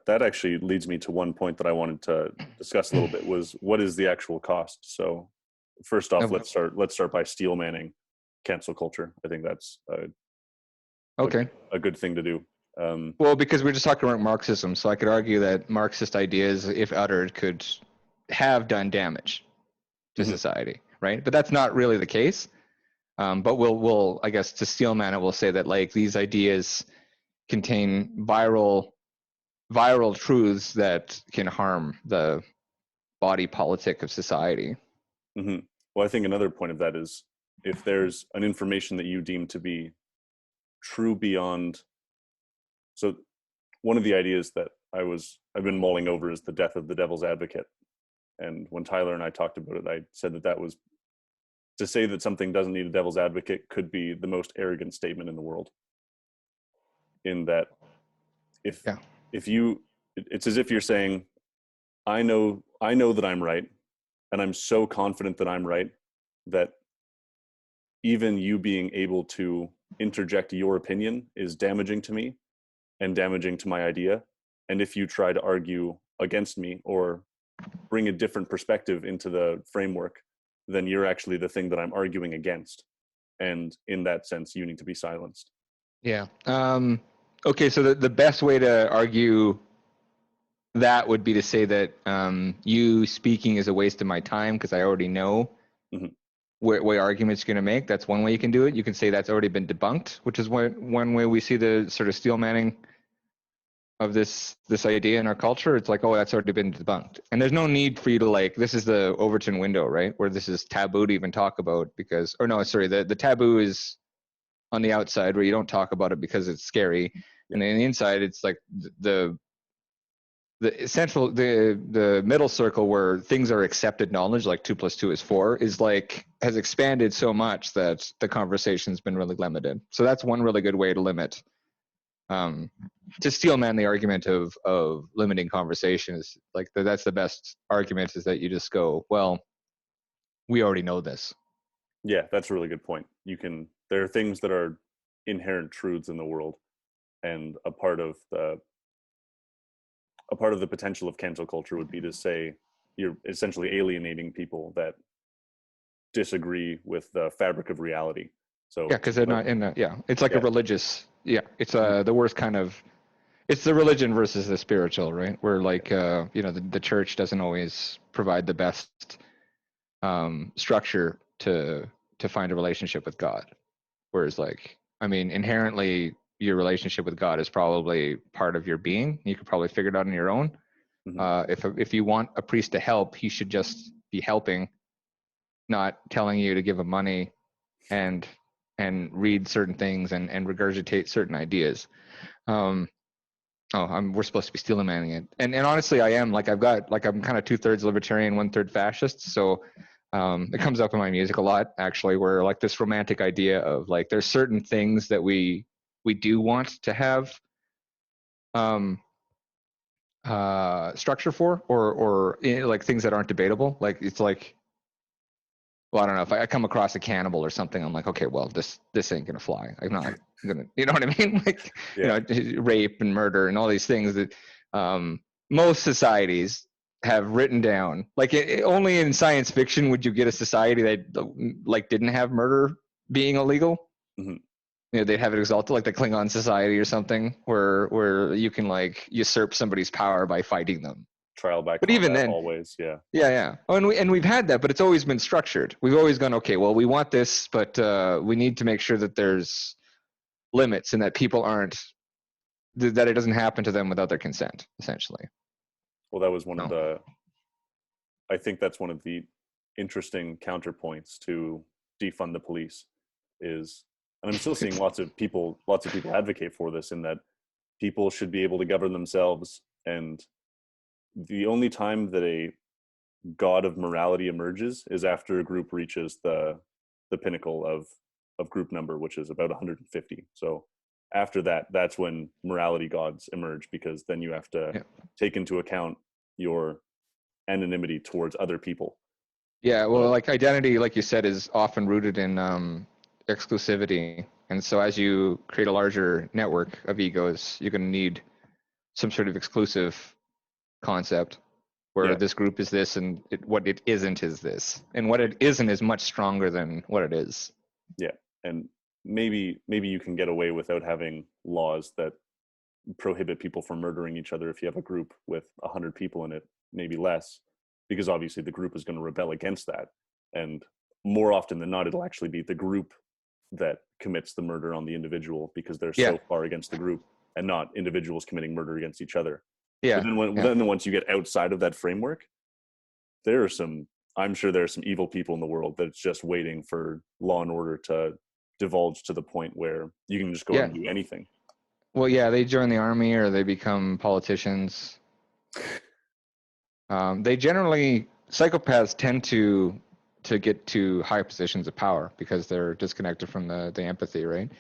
That actually leads me to one point that I wanted to discuss a little bit, was what is the actual cost? So first off, let's start by steel manning cancel culture. I think that's a good thing to do. Well, because we're just talking about Marxism, so I could argue that Marxist ideas, if uttered, could have done damage to society, right? But that's not really the case. But we'll, I guess, to steelman it, we'll say that like these ideas contain viral truths that can harm the body politic of society. Well, I think another point of that is if there's an information that you deem to be true beyond. So one of the ideas that I've been mulling over is the death of the devil's advocate. And when Tyler and I talked about it, I said that was to say that something doesn't need a devil's advocate could be the most arrogant statement in the world. In that if it's as if you're saying, I know that I'm right, and I'm so confident that I'm right that even you being able to interject your opinion is damaging to me and damaging to my idea. And if you try to argue against me or bring a different perspective into the framework, then you're actually the thing that I'm arguing against. And in that sense, you need to be silenced. Yeah. Okay, so the best way to argue that would be to say that you speaking is a waste of my time because I already know what arguments you're going to make. That's one way you can do it. You can say that's already been debunked, which is one way we see the sort of steel manning of this idea in our culture. It's like, oh, that's already been debunked. And there's no need for you to like, this is the Overton window, right? Where this is taboo to even talk about because, or no, sorry, the taboo is on the outside where you don't talk about it because it's scary. And then the inside, it's like the middle circle where things are accepted knowledge, like 2 + 2 is 4, is like, has expanded so much that the conversation's been really limited. So that's one really good way to limit, to steelman the argument of limiting conversation is like, that's the best argument is that you just go, well, we already know this. Yeah, that's a really good point. There are things that are inherent truths in the world, and a part of the potential of cancel culture would be to say you're essentially alienating people that disagree with the fabric of reality. So yeah, because they're not in the, it's like a religious, it's the worst kind of, it's the religion versus the spiritual, right? Where like the church doesn't always provide the best structure to find a relationship with God. Whereas like, I mean, inherently your relationship with God is probably part of your being. You could probably figure it out on your own. If you want a priest to help, he should just be helping, not telling you to give him money and read certain things and regurgitate certain ideas. We're supposed to be steel manning it. And honestly, I am, like, I'm kind of 2/3 libertarian, 1/3 fascist. So it comes up in my music a lot, actually, where like this romantic idea of like, there's certain things that we do want to have structure for, or like things that aren't debatable. Like, it's like, well, I don't know, if I come across a cannibal or something, I'm like, okay, well, this ain't gonna fly. I'm not gonna, you know what I mean? Like, rape and murder and all these things that most societies have written down. Like, only in science fiction would you get a society that like didn't have murder being illegal. They'd have it exalted, like the Klingon society or something, where you can like usurp somebody's power by fighting them. Trial by combat, but even then, always, yeah. Oh, and we've had that, but it's always been structured. We've always gone, okay, well, we want this, but we need to make sure that there's limits and that people that it doesn't happen to them without their consent, essentially. Well, that was I think that's one of the interesting counterpoints to defund the police is, and I'm still seeing lots of people advocate for this, in that people should be able to govern themselves, and the only time that a god of morality emerges is after a group reaches the pinnacle of group number, which is about 150. So after that, that's when morality gods emerge, because then you have to take into account your anonymity towards other people. Yeah, well, like identity, like you said, is often rooted in exclusivity. And so as you create a larger network of egos, you're going to need some sort of exclusive concept where this group is this and what it isn't is this, and what it isn't is much stronger than what it is. Yeah, and maybe you can get away without having laws that prohibit people from murdering each other if you have a group with 100 people in it, maybe less, because obviously the group is going to rebel against that, and more often than not it'll actually be the group that commits the murder on the individual because they're so far against the group, and not individuals committing murder against each other. But then once you get outside of that framework, I'm sure there are some evil people in the world that's just waiting for law and order to divulge to the point where you can just go and do anything. Well, they join the army or they become politicians. They generally, psychopaths tend to get to high positions of power because they're disconnected from the empathy, right?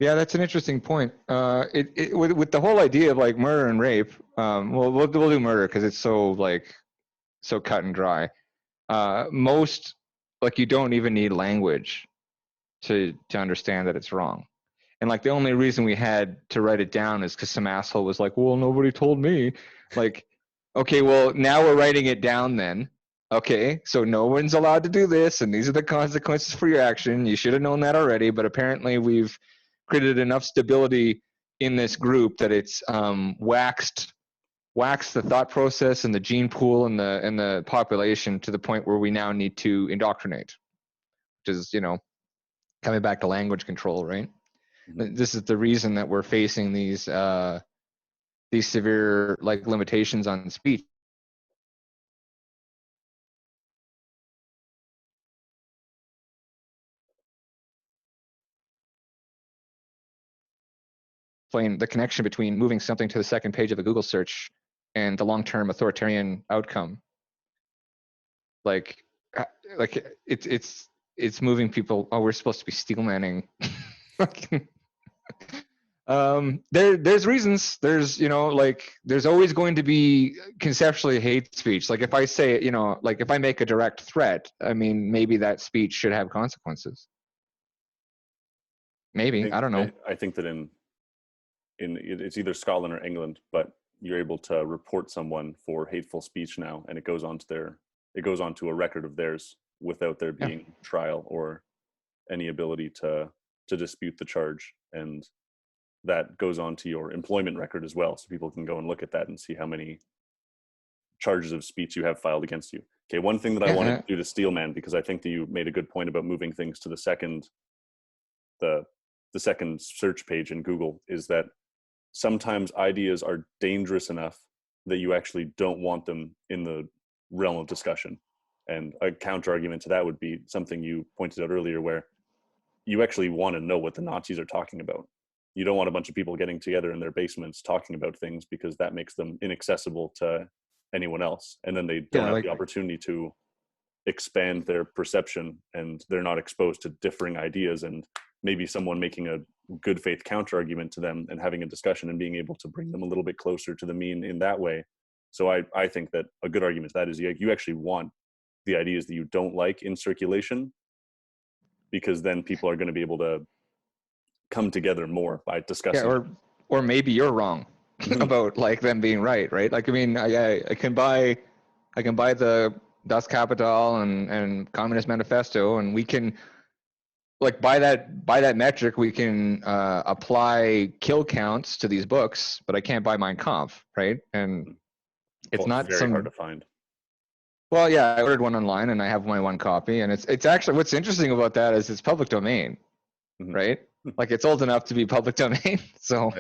Yeah, that's an interesting point. With the whole idea of like murder and rape, we'll do murder because it's so cut and dry. Most, like, you don't even need language to understand that it's wrong. And like the only reason we had to write it down is because some asshole was like, well, nobody told me. Like, okay, well, now we're writing it down then. Okay, so no one's allowed to do this, and these are the consequences for your action. You should have known that already, but apparently we've created enough stability in this group that it's waxed the thought process and the gene pool and the population to the point where we now need to indoctrinate, which is, coming back to language control, right? Mm-hmm. This is the reason that we're facing these severe like limitations on speech. Explain the connection between moving something to the second page of a Google search and the long-term authoritarian outcome. Like it's moving people. Oh, we're supposed to be steel manning. There's reasons. There's there's always going to be conceptually hate speech. Like if I say, like if I make a direct threat, I mean maybe that speech should have consequences. Maybe I don't know. I think that in it's either Scotland or England, but you're able to report someone for hateful speech now, and it goes onto a record of theirs without there being trial or any ability to dispute the charge, and that goes on to your employment record as well, so people can go and look at that and see how many charges of speech you have filed against you. Okay, one thing that I wanted to do to Steelman, because I think that you made a good point about moving things to the second search page in Google, is that sometimes ideas are dangerous enough that you actually don't want them in the realm of discussion. And a counter argument to that would be something you pointed out earlier, where you actually want to know what the Nazis are talking about. You don't want a bunch of people getting together in their basements talking about things, because that makes them inaccessible to anyone else. And then they don't have the opportunity to expand their perception, and they're not exposed to differing ideas, and maybe someone making a good faith counter argument to them and having a discussion and being able to bring them a little bit closer to the mean in that way. So I think that a good argument to that is you actually want the ideas that you don't like in circulation, because then people are going to be able to come together more by discussing. Or maybe you're wrong about like them being right? Like, I mean, I can buy the Das Kapital and Communist Manifesto, and we can, like, by that metric, we can apply kill counts to these books, but I can't buy Mein Kampf, right? And it's not very hard to find. Well, yeah, I ordered one online and I have my one copy, and it's actually, what's interesting about that is it's public domain, right? Like, it's old enough to be public domain. So,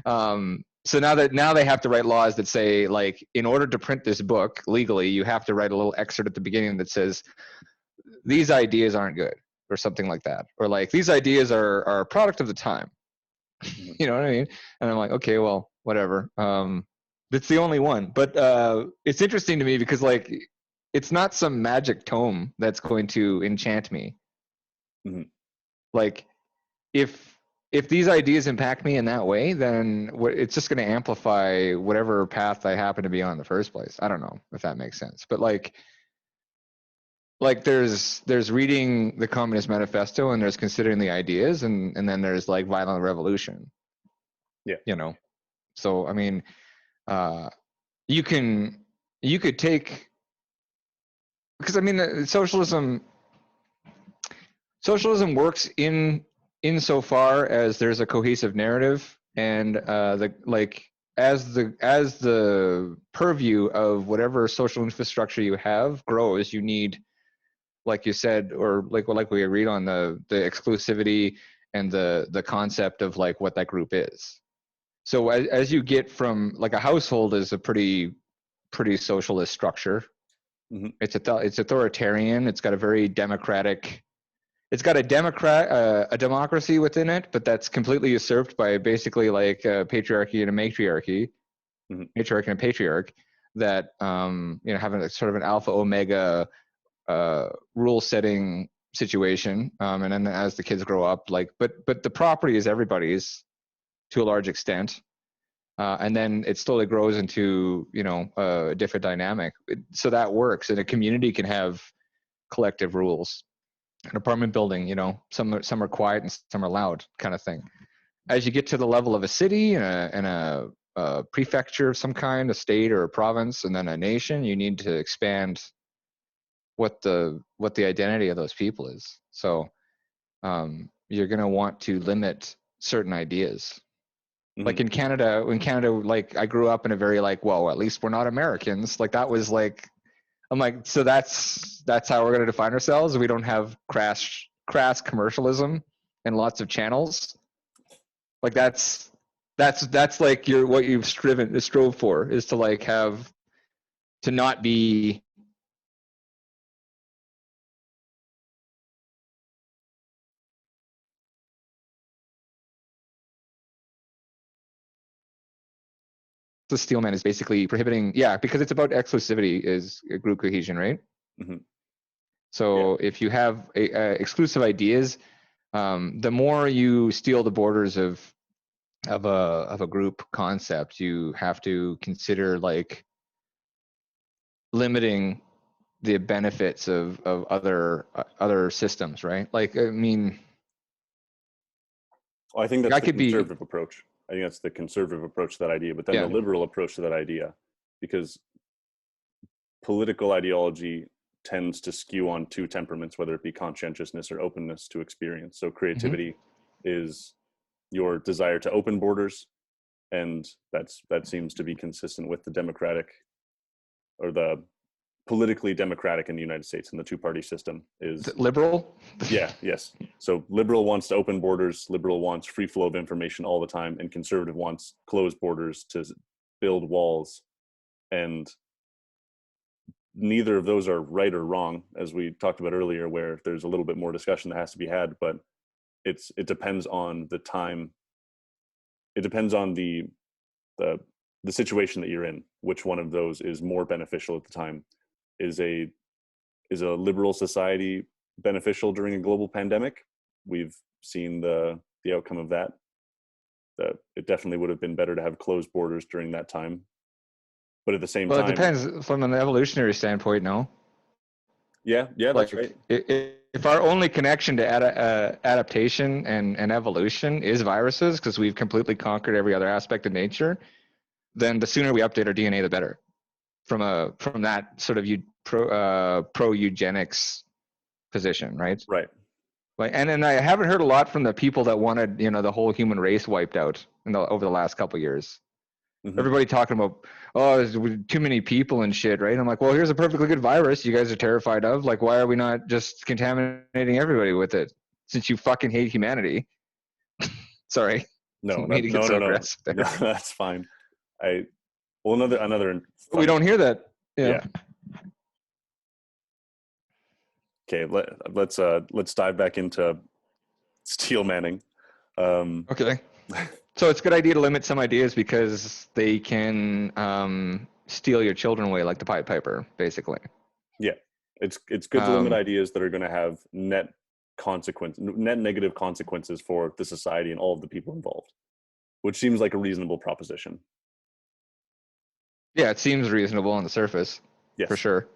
so now they have to write laws that say, like, in order to print this book legally, you have to write a little excerpt at the beginning that says, these ideas aren't good, or something like that, or like, these ideas are a product of the time. You know what I mean? And I'm like, okay, well, whatever. That's the only one. But it's interesting to me because, like, it's not some magic tome that's going to enchant me. Like, if these ideas impact me in that way, then it's just going to amplify whatever path I happen to be on in the first place. I don't know if that makes sense. But like there's reading the Communist Manifesto, and there's considering the ideas, and then there's like violent revolution. Yeah. You know? So I mean, you could take, because I mean socialism works insofar as there's a cohesive narrative, and as the purview of whatever social infrastructure you have grows, you need, like you said, or like we agreed on, the exclusivity and the concept of like what that group is. So as you get from, like, a household is a pretty socialist structure. Mm-hmm. It's authoritarian. It's got a very democratic. It's got a democracy within it, but that's completely usurped by basically like a patriarchy and a matriarchy, mm-hmm. matriarch and a patriarch, that having a sort of an alpha omega rule setting situation, and then as the kids grow up, like, but the property is everybody's to a large extent, and then it slowly grows into a different dynamic. So that works, and a community can have collective rules. An apartment building, some are quiet and some are loud, kind of thing. As you get to the level of a city and a prefecture of some kind, a state or a province, and then a nation, you need to expand what the identity of those people is. So you're going to want to limit certain ideas. Mm-hmm. Like in Canada, like, I grew up in a very like, well, at least we're not Americans. Like, that was like, I'm like, so that's how we're going to define ourselves. We don't have crass commercialism and lots of channels. Like, that's like what you've strove for, is to like have, to not be the Steelman is basically prohibiting, because it's about exclusivity, is group cohesion, right? Mm-hmm. So if you have exclusive ideas, the more you steal the borders of a group concept, you have to consider like limiting the benefits of other systems, right? Like, I mean, well, I think that's the conservative approach. I think that's the conservative approach to that idea, but then the liberal approach to that idea, because political ideology tends to skew on two temperaments, whether it be conscientiousness or openness to experience. So creativity is your desire to open borders, and that seems to be consistent with the democratic, or the politically democratic in the United States, and the two-party system is liberal. Yes. So liberal wants to open borders, liberal wants free flow of information all the time, and conservative wants closed borders to build walls. And neither of those are right or wrong, as we talked about earlier, where there's a little bit more discussion that has to be had, but it depends on the time. It depends on the situation that you're in, which one of those is more beneficial at the time. Is a liberal society beneficial during a global pandemic? We've seen the outcome of that. That it definitely would have been better to have closed borders during that time. But at the same time, it depends from an evolutionary standpoint. No. Yeah, that's right. If our only connection to adaptation and evolution is viruses, because we've completely conquered every other aspect of nature, then the sooner we update our DNA, the better. From that sort of pro eugenics position, right? Right. Like, and I haven't heard a lot from the people that wanted the whole human race wiped out over the last couple of years. Mm-hmm. Everybody talking about, there's too many people and shit, right? I'm like, well, here's a perfectly good virus you guys are terrified of. Like, why are we not just contaminating everybody with it? Since you fucking hate humanity. Sorry. No, that's fine. Another. We don't hear that. Yeah. Okay, let's dive back into steel manning. Okay. So it's a good idea to limit some ideas because they can steal your children away, like the Pied Piper, basically. Yeah, it's good to limit ideas that are going to have net negative consequences for the society and all of the people involved, which seems like a reasonable proposition. Yeah, it seems reasonable on the surface. Yes. For sure.